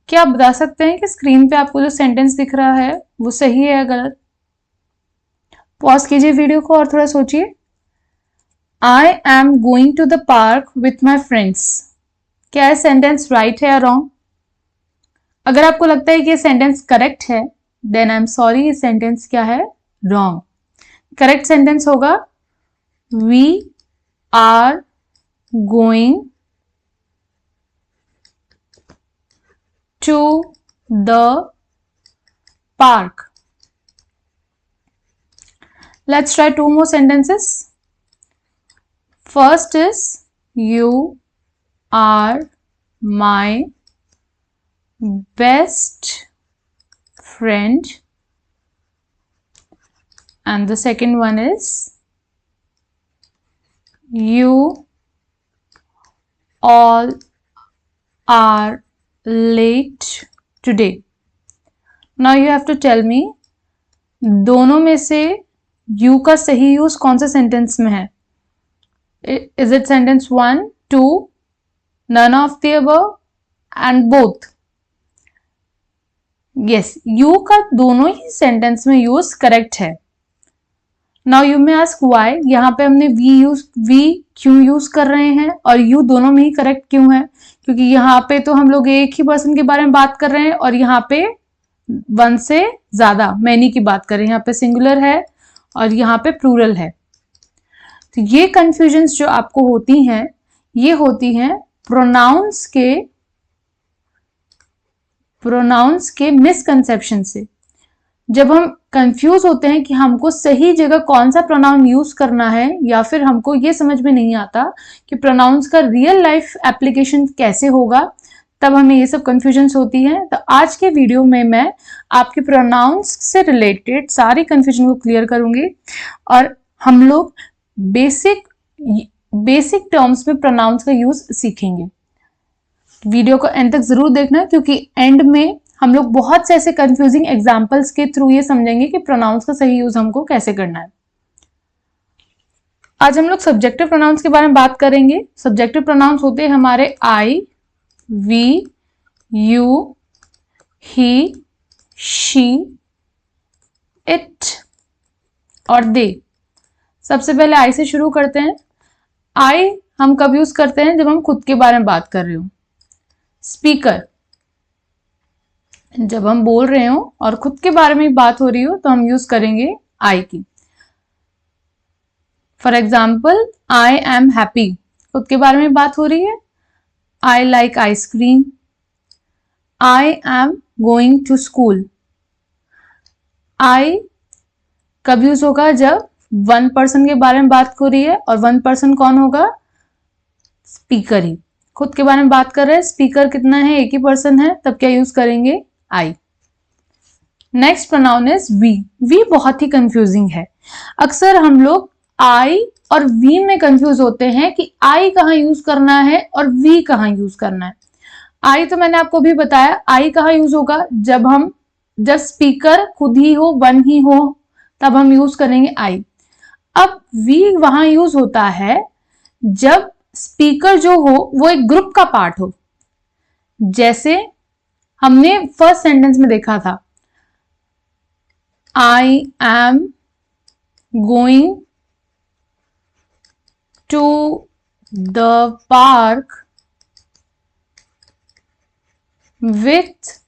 क्या आप बता सकते हैं कि स्क्रीन पे आपको जो सेंटेंस दिख रहा है वो सही है या गलत? पॉज कीजिए वीडियो को और थोड़ा सोचिए। I am going to the park with my friends, क्या ये सेंटेंस राइट है या रॉन्ग? अगर आपको लगता है कि ये सेंटेंस करेक्ट है, देन आई एम सॉरी, ये सेंटेंस क्या है? रॉन्ग। करेक्ट सेंटेंस होगा we are going to the park. Let's try two more sentences. First is you are my best friend, and the second one is you all are late today. Now you have to tell me, दोनों में से you का सही use कौन से sentence में है? Is it sentence 1, 2, none of the above and both? Yes, you का दोनों ही सेंटेंस में यूज करेक्ट है। Now you may ask why, यहाँ पे हमने we क्यों यूज कर रहे हैं और you दोनों में ही करेक्ट क्यों है? क्योंकि यहाँ पे तो हम लोग एक ही पर्सन के बारे में बात कर रहे हैं और यहाँ पे वन से ज्यादा मैनी की बात कर रहे हैं। यहाँ पे सिंगुलर है और यहाँ पे प्लूरल है। तो ये कंफ्यूजन्स जो आपको होती हैं, ये होती हैं प्रोनाउंस के मिसकंसेप्शन से। जब हम कंफ्यूज होते हैं कि हमको सही जगह कौन सा प्रोनाउन यूज करना है, या फिर हमको ये समझ में नहीं आता कि प्रोनाउंस का रियल लाइफ एप्लीकेशन कैसे होगा, तब हमें ये सब कंफ्यूजन्स होती हैं। तो आज के वीडियो में मैं आपके प्रोनाउंस से रिलेटेड सारी कंफ्यूजन को क्लियर करूंगी और हम लोग बेसिक टर्म्स में प्रोनाउंस का यूज सीखेंगे। वीडियो को एंड तक जरूर देखना, क्योंकि एंड में हम लोग बहुत से ऐसे कंफ्यूजिंग एग्जाम्पल्स के थ्रू ये समझेंगे कि प्रोनाउंस का सही यूज हमको कैसे करना है। आज हम लोग सब्जेक्टिव प्रोनाउंस के बारे में बात करेंगे। सब्जेक्टिव प्रोनाउंस होते हैं हमारे I, we, you, he, she, it और दे। सबसे पहले आई से शुरू करते हैं। आई हम कब यूज करते हैं? जब हम खुद के बारे में बात कर रहे हो। स्पीकर, जब हम बोल रहे हो और खुद के बारे में बात हो रही हो तो हम यूज करेंगे आई की। For example, I am happy, खुद के बारे में बात हो रही है। I like ice cream, I am going to school. I कब यूज होगा? जब वन पर्सन के बारे में बात हो रही है, और वन पर्सन कौन होगा? स्पीकर ही। खुद के बारे में बात कर रहे हैं, स्पीकर कितना है? एक ही पर्सन है, तब क्या यूज करेंगे? I. Next pronoun is we. We बहुत ही कंफ्यूजिंग है। अक्सर हम लोग आई और वी में कंफ्यूज होते हैं कि आई कहाँ यूज करना है और वी कहाँ यूज करना है। आई तो मैंने आपको भी बताया, आई कहाँ यूज होगा? जब स्पीकर खुद ही हो, वन ही हो, तब हम यूज करेंगे आई। अब वी वहां यूज होता है जब स्पीकर जो हो वो एक ग्रुप का पार्ट हो। जैसे हमने फर्स्ट सेंटेंस में देखा था, I am going to the park with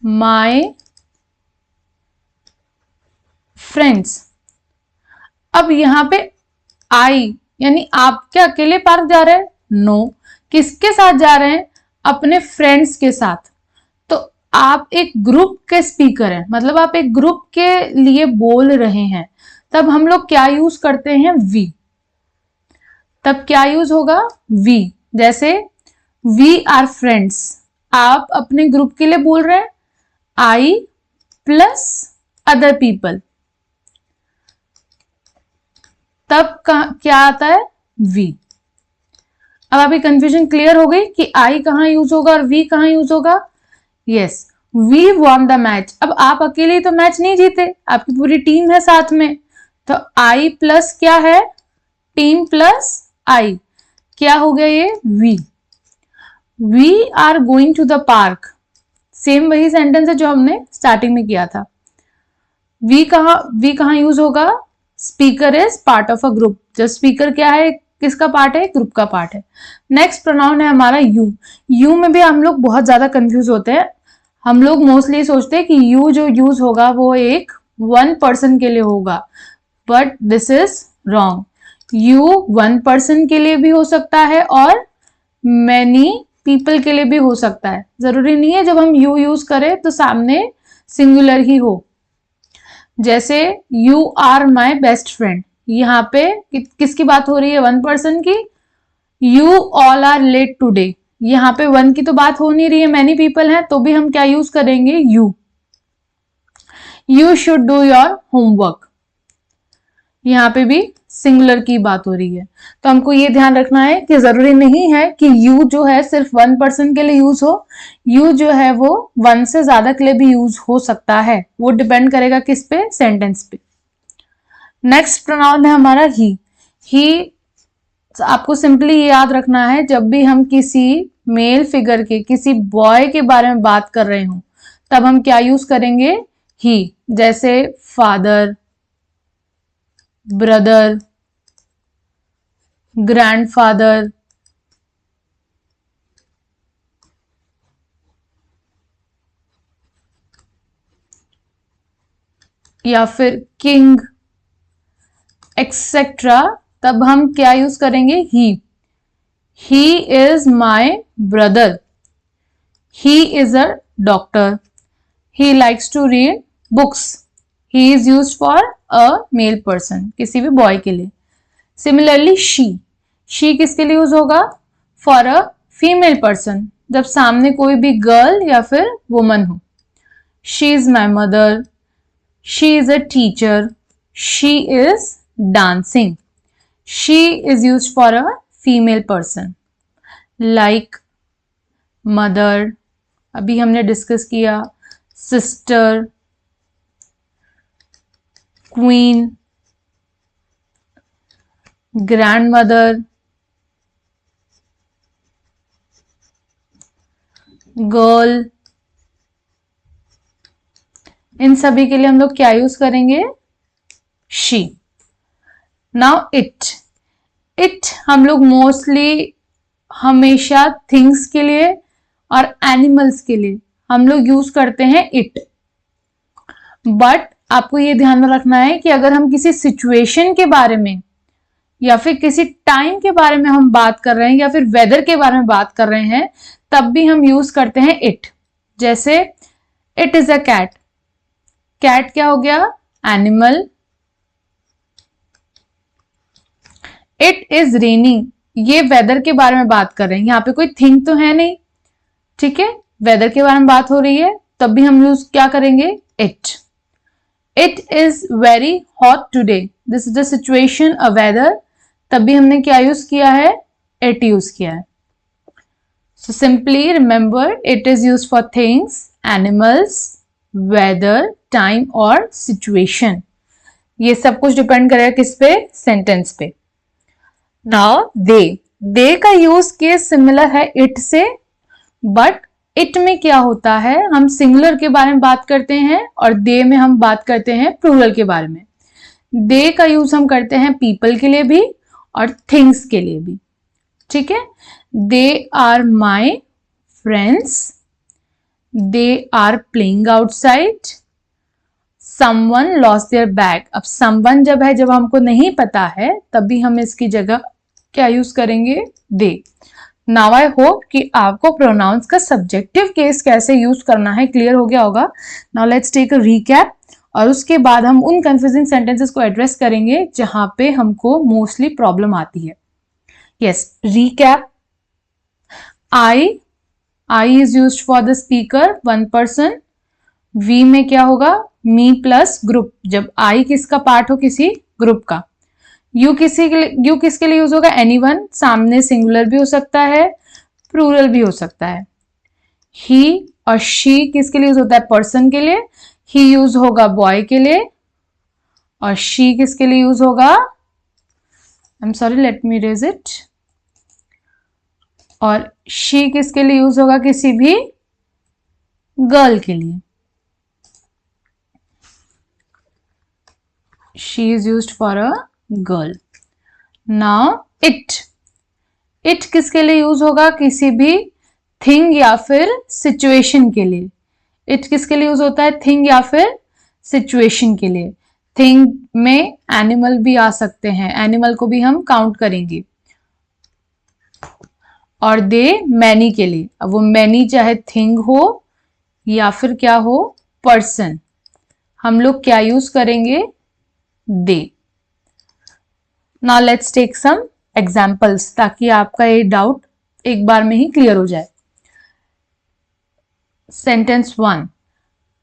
my friends. अब यहां पे आई यानी आप क्या अकेले पार्क जा रहे हैं? नो। किसके साथ जा रहे हैं? अपने फ्रेंड्स के साथ। तो आप एक ग्रुप के स्पीकर हैं, मतलब आप एक ग्रुप के लिए बोल रहे हैं, तब हम लोग क्या यूज करते हैं? वी। तब क्या यूज होगा? वी। जैसे वी आर फ्रेंड्स, आप अपने ग्रुप के लिए बोल रहे हैं, आई प्लस अदर पीपल, तब क्या आता है? वी। अब आपकी कंफ्यूजन क्लियर हो गई कि आई कहां यूज होगा और वी कहां यूज होगा? Yes, we won the match. अब आप अकेले तो मैच नहीं जीते, आपकी पूरी टीम है साथ में, तो आई प्लस क्या है? टीम प्लस आई, क्या हो गया ये? We. We are going to the park, same वही सेंटेंस है जो हमने स्टार्टिंग में किया था। वी कहाँ यूज होगा? Speaker is part of a group. जब स्पीकर क्या है, किसका पार्ट है? ग्रुप का पार्ट है। नेक्स्ट प्रोनाउन है हमारा यू। यू में भी हम लोग बहुत ज्यादा कंफ्यूज होते हैं। हम लोग मोस्टली सोचते हैं कि यू जो यूज होगा वो एक वन पर्सन के लिए होगा, but this is wrong. You one person के लिए भी हो सकता है और मैनी पीपल के लिए भी हो सकता है। जरूरी नहीं है जब हम यू यूज करें तो सामने सिंगुलर ही हो। जैसे you are my best friend, यहाँ पे किसकी बात हो रही है? वन पर्सन की। You all are late today, यहाँ पे वन की तो बात हो नहीं रही है, मैनी पीपल हैं, तो भी हम क्या यूज करेंगे? You. You should do your homework, यहाँ पे भी सिंगुलर की बात हो रही है। तो हमको ये ध्यान रखना है कि जरूरी नहीं है कि यू जो है सिर्फ वन पर्सन के लिए यूज हो। यू जो है वो वन से ज्यादा के लिए भी यूज हो सकता है। वो डिपेंड करेगा किस पे? सेंटेंस पे। नेक्स्ट प्रोनाउन है हमारा ही। ही आपको सिंपली ये याद रखना है, जब भी हम किसी मेल फिगर के, किसी बॉय के बारे में बात कर रहे हो, तब हम क्या यूज करेंगे? ही। जैसे फादर, ब्रदर, ग्रैंडफादर, या फिर किंग एक्सेट्रा, तब हम क्या यूज करेंगे? He. He is my brother, he is a doctor, he likes to read books. He is use for a male person, किसी भी बॉय के लिए। सिमिलरली शी किसके लिए यूज होगा? फॉर अ फीमेल पर्सन, जब सामने कोई भी गर्ल या फिर वुमन हो। She is my mother, she is a teacher, she is dancing. She is use for a female person. Like mother, अभी हमने डिस्कस किया, सिस्टर, क्वीन, ग्रैंडमदर, गर्ल, इन सभी के लिए हम लोग क्या यूज करेंगे? शी। नाउ इट हम लोग मोस्टली हमेशा थिंग्स के लिए और एनिमल्स के लिए हम लोग यूज करते हैं इट। बट आपको ये ध्यान में रखना है कि अगर हम किसी सिचुएशन के बारे में या फिर किसी टाइम के बारे में हम बात कर रहे हैं या फिर वेदर के बारे में बात कर रहे हैं, तब भी हम यूज करते हैं इट। जैसे it is a cat. Cat क्या हो गया? एनिमल। इट इज रेनिंग, ये वेदर के बारे में बात कर रहे हैं, यहाँ पे कोई थिंग तो है नहीं, ठीक है, वेदर के बारे में बात हो रही है, तब भी हम यूज क्या करेंगे? It. It is very hot today, this is the situation a weather, तब भी हमने क्या यूज किया है? इट यूज किया है। So simply remember, it is use for things, animals, weather, time और सिचुएशन। ये सब कुछ डिपेंड करेगा किस पे? सेंटेंस पे। नाउ दे का यूज केस सिमिलर है इट से, बट इट में क्या होता है, हम सिंगुलर के बारे में बात करते हैं और दे में हम बात करते हैं प्लूरल के बारे में। दे का यूज हम करते हैं पीपल के लिए भी और थिंग्स के लिए भी, ठीक है। They are my friends, they are playing outside, someone lost their bag. अब समवन जब है, जब हमको नहीं पता है, तभी हम इसकी जगह क्या यूज करेंगे? दे। नाउ आई होप कि आपको प्रोनाउंस का सब्जेक्टिव केस कैसे यूज करना है क्लियर हो गया होगा। Now let's take a recap, और उसके बाद हम उन कंफ्यूजिंग सेंटेंसेस को एड्रेस करेंगे जहां पे हमको मोस्टली प्रॉब्लम आती है। Yes, recap. I is used for the speaker, one person. We में क्या होगा? मी प्लस ग्रुप, जब आई किसका पार्ट हो? किसी ग्रुप का। यू किसके लिए यूज होगा? एनीवन, सामने सिंगुलर भी हो सकता है, प्लूरल भी हो सकता है। ही और शी किसके लिए यूज होता है? पर्सन के लिए। ही यूज होगा बॉय के लिए, और शी किसके लिए यूज होगा? I am sorry, let me raise it. और शी किसके लिए यूज होगा? किसी भी गर्ल के लिए। She is used for a girl. Now it किसके लिए यूज होगा? किसी भी थिंग या फिर सिचुएशन के लिए। इट किसके लिए यूज होता है? थिंग या फिर सिचुएशन के लिए। थिंग में एनिमल भी आ सकते हैं, एनिमल को भी हम काउंट करेंगे। और दे मैनी के लिए। अब वो मैनी चाहे थिंग हो या फिर क्या हो, पर्सन, हम लोग क्या यूज करेंगे? They. Now let's take some examples, ताकि आपका ये डाउट एक बार में ही क्लियर हो जाए। Sentence 1,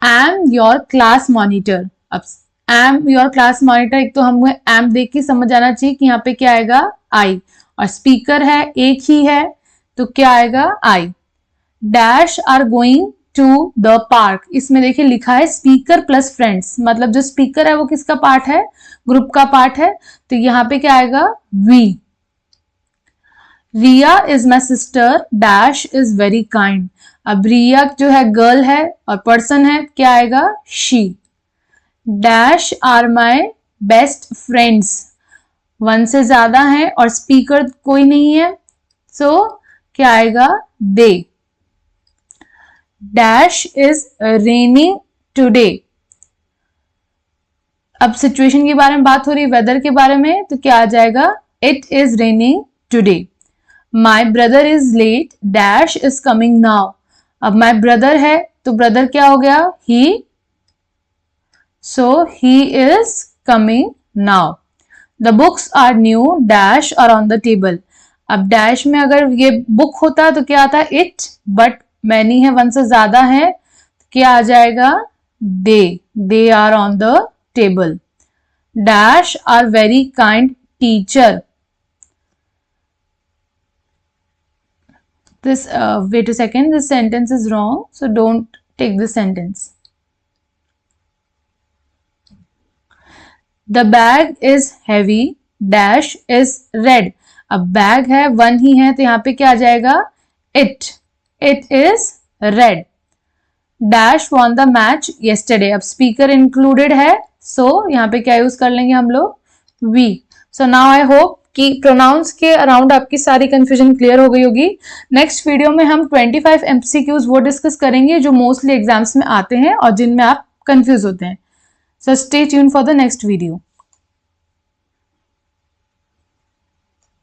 I am your class monitor. अब I am your class monitor, एक तो हमें एम देख के समझ आना चाहिए कि यहाँ पे क्या आएगा? आई। और स्पीकर है, एक ही है, तो क्या आएगा? I. Dash are going to the park, इसमें देखिए लिखा है स्पीकर प्लस फ्रेंड्स, मतलब जो स्पीकर है वो किसका पार्ट है? ग्रुप का पार्ट है, तो यहाँ पे क्या आएगा? We. Riya is my sister, dash is very kind. अब रिया जो है गर्ल है और पर्सन है, क्या आएगा? She. Dash are my best friends, one से ज्यादा है और स्पीकर कोई नहीं है, सो क्या आएगा? They. Dash is raining today. अब सिचुएशन के बारे में बात हो रही है, वेदर के बारे में, तो क्या आ जाएगा? It is raining today. My brother is late, dash is coming now. अब माई ब्रदर है तो ब्रदर क्या हो गया? He, so he is coming now. The books are new, dash are on the table. अब डैश में अगर ये बुक होता तो क्या आता? इट, बट मैनी है, वन से ज्यादा है, क्या आ जाएगा? They are on the table. Dash are very kind teacher. This wait a second, this sentence is wrong, so don't take this sentence. The bag is heavy, dash is red. अब bag है, one ही है, तो यहाँ पे क्या आ जाएगा? it is red. Dash won the match yesterday. अब स्पीकर इंक्लूडेड है, सो यहाँ पे क्या यूज कर लेंगे हम लोग? we. So now I hope कि प्रोनाउंस के अराउंड आपकी सारी कंफ्यूजन क्लियर हो गई होगी। नेक्स्ट वीडियो में हम 25 MCQs वो डिस्कस करेंगे जो मोस्टली एग्जाम्स में आते हैं और जिनमें आप कंफ्यूज होते हैं। So stay tune for the next video.